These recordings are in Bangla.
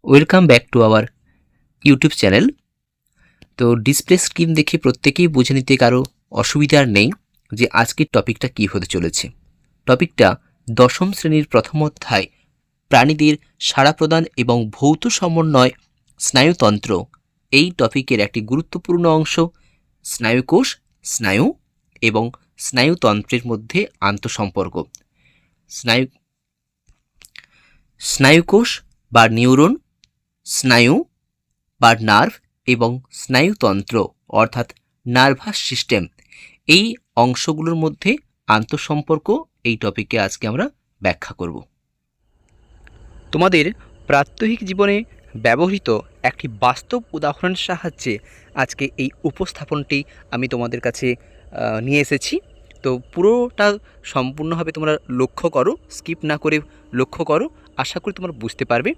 Welcome back to our YouTube channel. তো ডিসপ্লে স্ক্রিন দেখে প্রত্যেকেই বুঝে নিতে কারো অসুবিধা আর নেই যে আজকের টপিকটা কী হতে চলেছে। টপিকটা দশম শ্রেণীর প্রথম অধ্যায় প্রাণীদের সাড়া প্রদান এবং ভৌত সমন্বয় স্নায়ুতন্ত্র, এই টপিকের একটি গুরুত্বপূর্ণ অংশ স্নায়ুকোষ, স্নায়ু এবং স্নায়ুতন্ত্রের মধ্যে আন্তঃসম্পর্ক। স্নায়ুকোষ বা নিউরন, স্নায়ু বা নার্ভ এবং স্নায়ুতন্ত্র অর্থাৎ নার্ভাস সিস্টেম, এই অংশগুলোর মধ্যে আন্তঃসম্পর্ক, এই টপিকে আজকে আমরা ব্যাখ্যা করব। তোমাদের প্রাত্যহিক জীবনে ব্যবহৃত একটি বাস্তব উদাহরণের সাহায্যে আজকে এই উপস্থাপনটি আমি তোমাদের কাছে নিয়ে এসেছি। তো পুরোটা সম্পূর্ণভাবে তোমরা লক্ষ্য করো, স্কিপ না করে লক্ষ্য করো, আশা করি তোমরা বুঝতে পারবে।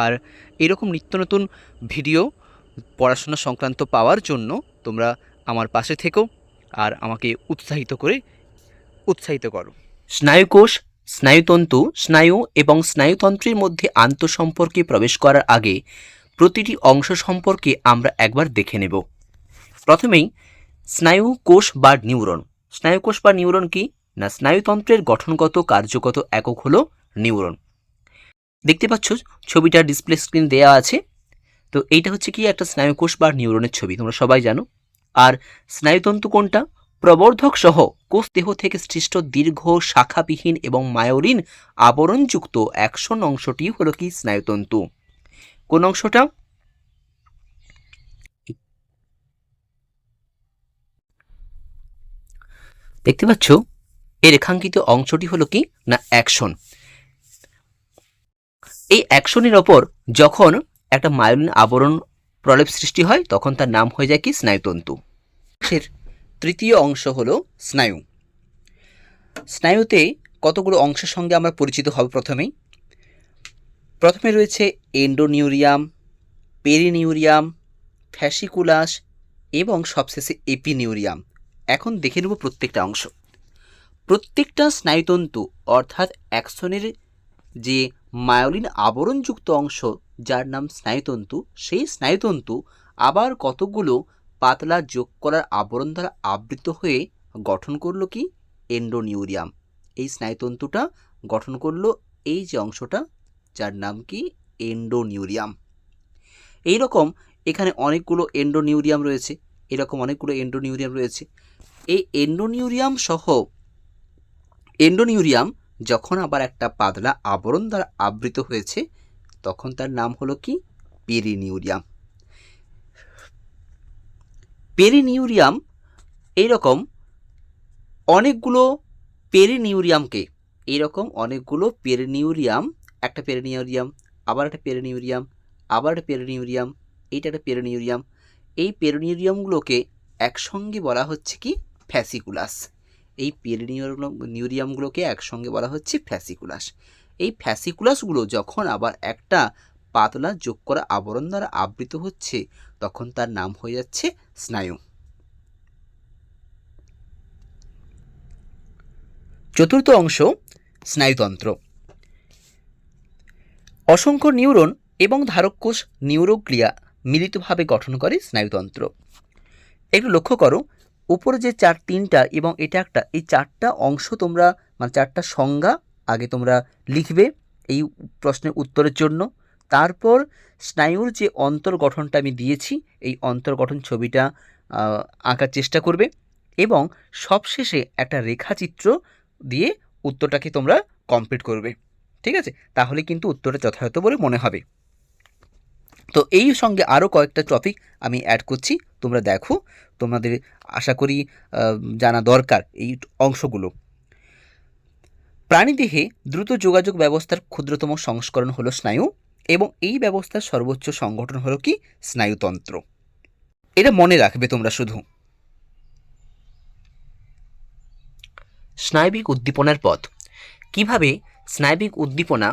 আর এরকম নিত্য নতুন ভিডিও পড়াশোনা সংক্রান্ত পাওয়ার জন্য তোমরা আমার পাশে থেকো আর আমাকে উৎসাহিত করো। স্নায়ুকোষ, স্নায়ুতন্তু, স্নায়ু এবং স্নায়ুতন্ত্রের মধ্যে আন্তঃসম্পর্কে প্রবেশ করার আগে প্রতিটি অংশ সম্পর্কে আমরা একবার দেখে নেব। প্রথমেই স্নায়ুকোষ বা নিউরন। স্নায়ুকোষ বা নিউরন কি না, স্নায়ুতন্ত্রের গঠনগত কার্যগত একক হলো নিউরন। দেখতে পাচ্ছ ছবিটা ডিসপ্লে স্ক্রিন দেয়া আছে। তো এইটা হচ্ছে কি একটা স্নায়ুকোষ বা নিউরনের ছবি, তোমরা সবাই জানো। আর স্নায়ুতন্তু কোনটা? প্রবর্ধক সহ কোষ দেহ থেকে সৃষ্ট দীর্ঘ শাখাবিহীন এবং মায়োলিন আবরণযুক্ত অ্যাকশন অংশটি হলো কি স্নায়ুতন্তু। কোন অংশটা? দেখতে পাচ্ছ এই রেখাঙ্কিত অংশটি হলো কি না অ্যাকশন। এই অ্যাকশনের ওপর যখন একটা মায়োলিন আবরণ প্রলেপ সৃষ্টি হয় তখন তার নাম হয়ে যায় কি স্নায়ুতন্তু। তৃতীয় অংশ হলো স্নায়ু। স্নায়ুতে কতগুলো অংশের সঙ্গে আমরা পরিচিত হব। প্রথমে রয়েছে এন্ডোনিউরিয়াম, পেরিনিউরিয়াম, ফ্যাসিকুলাস এবং সবশেষে এপিনিউরিয়াম। এখন দেখে নেব প্রত্যেকটা অংশ। প্রত্যেকটা স্নায়ুতন্তু অর্থাৎ অ্যাকশনের যে মায়োলিন আবরণযুক্ত অংশ যার নাম স্নায়ুতন্তু, সেই স্নায়ুতন্তু আবার কতগুলো পাতলা যোগ করার আবরণ দ্বারা আবৃত হয়ে গঠন করলো কি এন্ডোনিউরিয়াম। এই স্নায়ুতন্তুটা গঠন করলো এই যে অংশটা যার নাম কি এন্ডোনিউরিয়াম। এইরকম এখানে অনেকগুলো এন্ডোনিউরিয়াম রয়েছে, এই এন্ডোনিউরিয়াম যখন আবার একটা পাতলা আবরণ দ্বারা আবৃত হয়েছে তখন তার নাম হলো কি পেরিনিউরিয়াম। পেরিনিউরিয়াম এইরকম অনেকগুলো পেরিনিউরিয়ামকে, একটা পেরিনিউরিয়াম, আবার একটা পেরিনিউরিয়াম, আবার একটা পেরিনিউরিয়াম, এইটা একটা পেরিনিউরিয়াম, এই পেরিনিউরিয়ামগুলোকে একসঙ্গে বলা হচ্ছে কি ফ্যাসিকুলাস। এই পেরিনিউরিয়ামগুলোকে একসঙ্গে বলা হচ্ছে ফ্যাসিকুলাস। এই ফ্যাসিকুলাসগুলো যখন আবার একটা পাতলা যোগ করা আবরণ দ্বারা আবৃত হচ্ছে তখন তার নাম হয়ে যাচ্ছে স্নায়ু। চতুর্থ অংশ স্নায়ুতন্ত্র। অসংখ্য নিউরন এবং ধারককোষ নিউরোগ্লিয়া মিলিতভাবে গঠন করে স্নায়ুতন্ত্র। একটু লক্ষ্য করো, উপরে যে তিনটা এবং এটা একটা, এই চারটা অংশ তোমরা চারটা সংজ্ঞা আগে তোমরা লিখবে এই প্রশ্নের উত্তরের জন্য। তারপর স্নায়ুর যে অন্তর্গঠনটা আমি দিয়েছি এই অন্তর্গঠন ছবিটা আঁকার চেষ্টা করবে এবং সবশেষে একটা রেখাচিত্র দিয়ে উত্তরটাকে তোমরা কমপ্লিট করবে। ঠিক আছে? তাহলে কিন্তু উত্তরটা যথাযথ বলে মনে হবে। তো এই সঙ্গে আরও কয়েকটা টপিক আমি অ্যাড করছি, তোমরা দেখো, তোমাদের আশা করি জানা দরকার এই অংশগুলো। প্রাণীদেহে দ্রুত যোগাযোগ ব্যবস্থার ক্ষুদ্রতম সংস্করণ হলো স্নায়ু এবং এই ব্যবস্থার সর্বোচ্চ সংগঠন হলো কি স্নায়ুতন্ত্র। এটা মনে রাখবে তোমরা শুধু। স্নায়বিক উদ্দীপনার পথ। কিভাবে স্নায়বিক উদ্দীপনা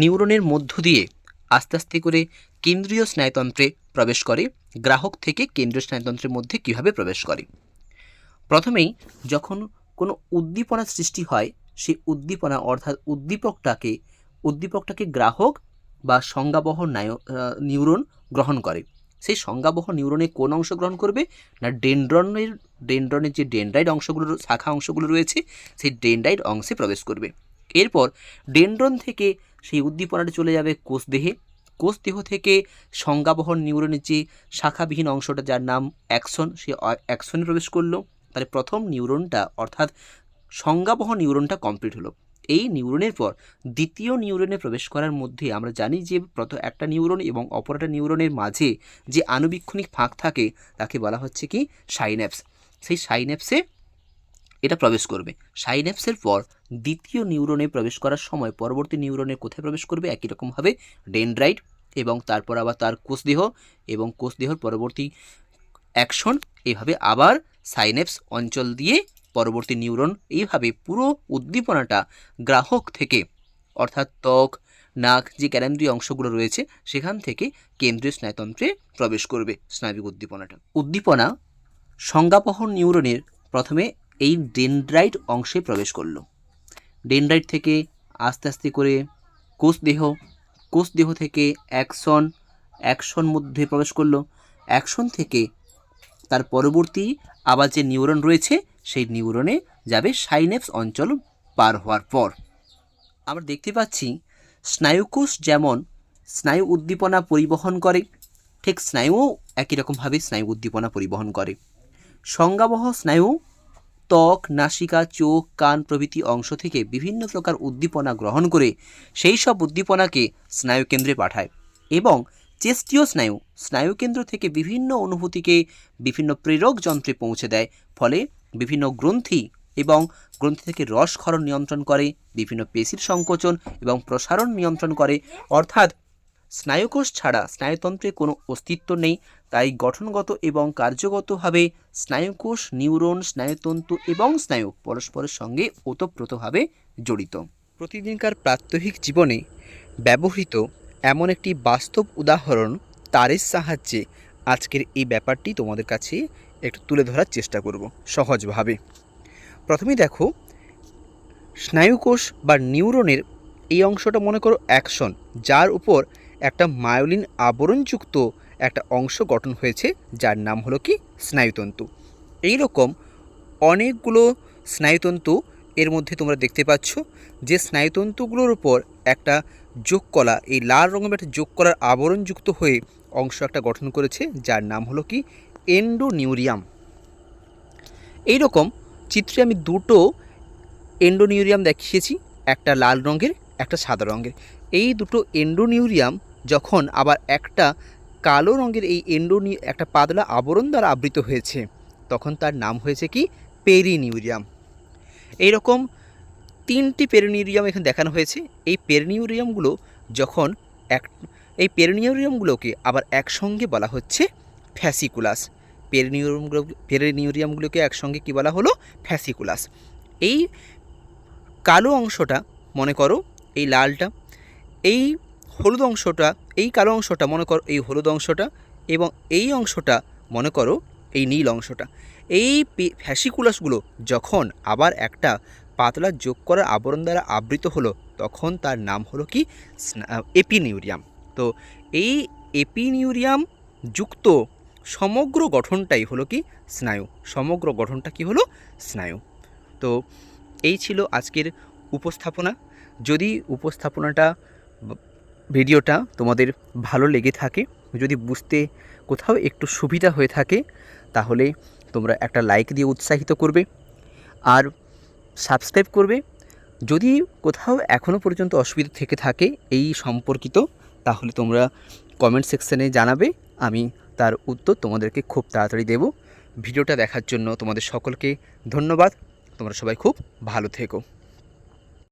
নিউরনের মধ্য দিয়ে আস্তে আস্তে করে কেন্দ্রীয় স্নায়ুতন্ত্রে প্রবেশ করে, গ্রাহক থেকে কেন্দ্রীয় স্নায়ুতন্ত্রের মধ্যে কিভাবে প্রবেশ করে। প্রথমেই যখন কোনো উদ্দীপনা সৃষ্টি হয় সেই উদ্দীপনা অর্থাৎ উদ্দীপকটাকে গ্রাহক বা সংজ্ঞাবহ নিউরন গ্রহণ করে। সেই সংজ্ঞাবহ নিউরনে কোন অংশ গ্রহণ করবে না ডেনড্রনের যে ডেনড্রাইট অংশগুলো শাখা অংশগুলো রয়েছে সেই ডেনড্রাইট অংশে প্রবেশ করবে। এরপর ডেনড্রন থেকে সেই উদ্দীপনাটা চলে যাবে কোষদেহে। কোষদেহ থেকে সংজ্ঞাবহ নিউরনের যে শাখাবিহীন অংশটা যার নাম অ্যাক্সন, সেই অ্যাক্সনে প্রবেশ করলো। তাহলে প্রথম নিউরনটা অর্থাৎ সংজ্ঞাবহ নিউরনটা কমপ্লিট হলো। এই নিউরনের পর দ্বিতীয় নিউরনে প্রবেশ করার মধ্যে আমরা জানি যে একটা নিউরন এবং অপর একটা নিউরনের মাঝে যে আনুবীক্ষণিক ফাঁক থাকে তাকে বলা হচ্ছে কি সাইন্যাপস। সেই সাইন্যাপসে এটা প্রবেশ করবে। সাইন্যাপসের পর দ্বিতীয় নিউরনে প্রবেশ করার সময় পরবর্তী নিউরনে কোথায় প্রবেশ করবে? একই রকমভাবে ডেনড্রাইট এবং তারপর আবার তার কোষদেহ এবং কোষদেহর পরবর্তী অ্যাকশন, এইভাবে আবার সাইন্যাপস অঞ্চল দিয়ে পরবর্তী নিউরন, এইভাবে পুরো উদ্দীপনাটা গ্রাহক থেকে অর্থাৎ ত্বক, নাক, যে জ্ঞানেন্দ্রিয় অংশগুলো রয়েছে সেখান থেকে কেন্দ্রীয় স্নায়ুতন্ত্রে প্রবেশ করবে স্নায়বিক উদ্দীপনাটা। উদ্দীপনা সংজ্ঞাবহ নিউরনের প্রথমে এই ডেনড্রাইট অংশে প্রবেশ করলো। ডেনড্রাইট থেকে আস্তে আস্তে করে কোষদেহ থেকে অ্যাকশন মধ্যে প্রবেশ করলো। অ্যাকশন থেকে তার পরবর্তী আবার যে নিউরন রয়েছে সেই নিউরনে যাবে সাইন্যাপস অঞ্চল পার হওয়ার পর। আমরা দেখতে পাচ্ছি স্নায়ুকোষ যেমন স্নায়ু উদ্দীপনা পরিবহন করে, ঠিক স্নায়ুও একই রকমভাবে স্নায়ু উদ্দীপনা পরিবহন করে। সংজ্ঞাবহ স্নায়ু ত্বক, নাসিকা, চোখ, কান প্রভৃতি অংশ থেকে বিভিন্ন প্রকার উদ্দীপনা গ্রহণ করে সেই সব উদ্দীপনাকে স্নায়ুকেন্দ্রে পাঠায় এবং চেষ্টীয় স্নায়ুকেন্দ্র থেকে বিভিন্ন অনুভূতিকে বিভিন্ন প্রেরক যন্ত্রে পৌঁছে দেয়। ফলে বিভিন্ন গ্রন্থি থেকে রসক্ষরণ নিয়ন্ত্রণ করে, বিভিন্ন পেশির সংকোচন এবং প্রসারণ নিয়ন্ত্রণ করে। অর্থাৎ স্নায়ুকোষ ছাড়া স্নায়ুতন্ত্রে কোনো অস্তিত্ব নেই। তাই গঠনগত এবং কার্যগতভাবে স্নায়ুকোষ, নিউরন, স্নায়ুতন্তু এবং স্নায়ু পরস্পরের সঙ্গে ওতপ্রোতভাবে জড়িত। প্রতিদিনকার প্রাত্যহিক জীবনে ব্যবহৃত এমন একটি বাস্তব উদাহরণ তারের সাহায্যে আজকের এই ব্যাপারটি তোমাদের কাছে একটু তুলে ধরার চেষ্টা করব সহজভাবে। প্রথমেই দেখো, স্নায়ুকোষ বা নিউরনের এই অংশটা মনে করো অ্যাকশন, যার উপর একটা মায়োলিন আবরণযুক্ত একটা অংশ গঠন হয়েছে যার নাম হলো কি স্নায়ুতন্তু। এই রকম অনেকগুলো স্নায়ুতন্তু এর মধ্যে তোমরা দেখতে পাচ্ছ, যে স্নায়ুতন্তুগুলোর উপর একটা যোগকলা, এই লাল রঙের একটা যোগকলার আবরণযুক্ত হয়ে অংশ একটা গঠন করেছে যার নাম হলো কি এন্ডোনিউরিয়াম। এই রকম চিত্রে আমি দুটো এন্ডোনিউরিয়াম দেখিয়েছি, একটা লাল রঙের, একটা সাদা রঙের। এই দুটো এন্ডোনিউরিয়াম যখন আবার একটা কালো রঙের এই একটা পাতলা আবরণ দ্বারা আবৃত হয়েছে তখন তার নাম হয়েছে কি পেরিনিউরিয়াম। এইরকম তিনটি পেরিনিউরিয়াম এখানে দেখানো হয়েছে। এই পেরিনিউরিয়ামগুলোকে আবার একসঙ্গে বলা হচ্ছে ফ্যাসিকুলাস। পেরিনিউরিয়ামগুলোকে একসঙ্গে কি বলা হলো? ফ্যাসিকুলাস। এই কালো অংশটা মনে করো এই লালটা, এই হলুদ অংশটা, এই কালো অংশটা মনে করো এই হলুদ অংশটা, এবং এই অংশটা মনে করো এই নীল অংশটা। এই ফ্যাসিকুলাসগুলো যখন আবার একটা পাতলা যোগ করার আবরণ দ্বারা আবৃত হলো তখন তার নাম হলো কি এপিনিউরিয়াম। তো এই এপিনিউরিয়াম যুক্ত সমগ্র গঠনটাই হলো কি স্নায়ু। সমগ্র গঠনটা কি হলো? স্নায়ু। তো এই ছিল আজকের উপস্থাপনা। যদি ভিডিওটা তোমাদের ভালো লেগে থাকে, যদি বুঝতে কোথাও একটু সুবিধা হয়ে থাকে, তাহলে তোমরা একটা লাইক দিয়ে উৎসাহিত করবে আর সাবস্ক্রাইব করবে। যদি কোথাও এখনও পর্যন্ত অসুবিধা থেকে থাকে এই সম্পর্কিত, তাহলে তোমরা কমেন্ট সেকশানে জানাবে, আমি তার উত্তর তোমাদেরকে খুব তাড়াতাড়ি দেব। ভিডিওটা দেখার জন্য তোমাদের সকলকে ধন্যবাদ। তোমরা সবাই খুব ভালো থেকো।